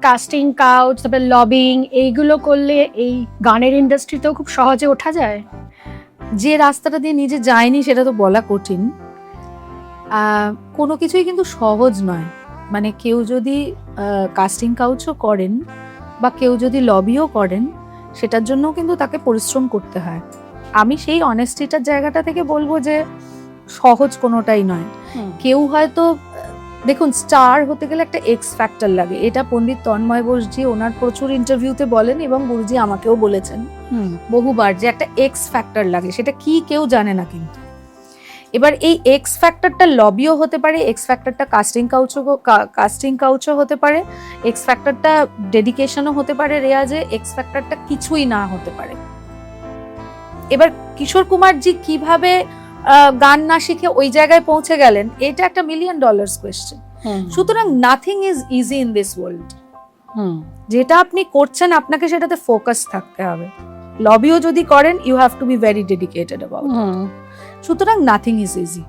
Casting couch, তারপরে lobbying, এইগুলো করলে এই গানের ইন্ডাস্ট্রিতেও খুব সহজে ওঠা যায়? যে রাস্তাটা দিয়ে নিজে যায়নি সেটা তো বলা কঠিন। কোনো কিছুই কিন্তু সহজ নয়। মানে কেউ যদি কাস্টিং কাউচও করেন বা কেউ যদি লবিও করেন, সেটার জন্যও কিন্তু তাকে পরিশ্রম করতে হয়। আমি সেই অনেস্টিটার জায়গাটা থেকে বলবো যে সহজ কোনোটাই নয়। কেউ হয়তো দেখুন, স্টার হতে গেলে একটা এক্স ফ্যাক্টর লাগে। এটা পণ্ডিত তন্ময় বোসজি ওনার প্রচুর ইন্টারভিউতে বলেন এবং গুরুজি আমাকেও বলেছেন বহুবার যে একটা এক্স ফ্যাক্টর লাগে। সেটা কি কেউ জানে না। কিন্তু এবার এই এক্স ফ্যাক্টরটা লবিও হতে পারে, এক্স ফ্যাক্টরটা কাস্টিং কাউচও হতে পারে, এক্স ফ্যাক্টরটা ডেডিকেশনও হতে পারে রেয়াজে, এক্স ফ্যাক্টরটা কিছুই না হতে পারে। এবার কিশোর কুমারজি কিভাবে গান না শিখে ওই জায়গায় পৌঁছে গেলেন, এটা একটা $1 মিলিয়ন কোয়েশ্চেন। সুতরাং nothing is easy in this world. যেটা আপনি করছেন আপনাকে সেটাতে ফোকাস থাকতে হবে। লবিও যদি করেন, you have to be very dedicated about it. সুতরাং নাথিং ইজ ইজি।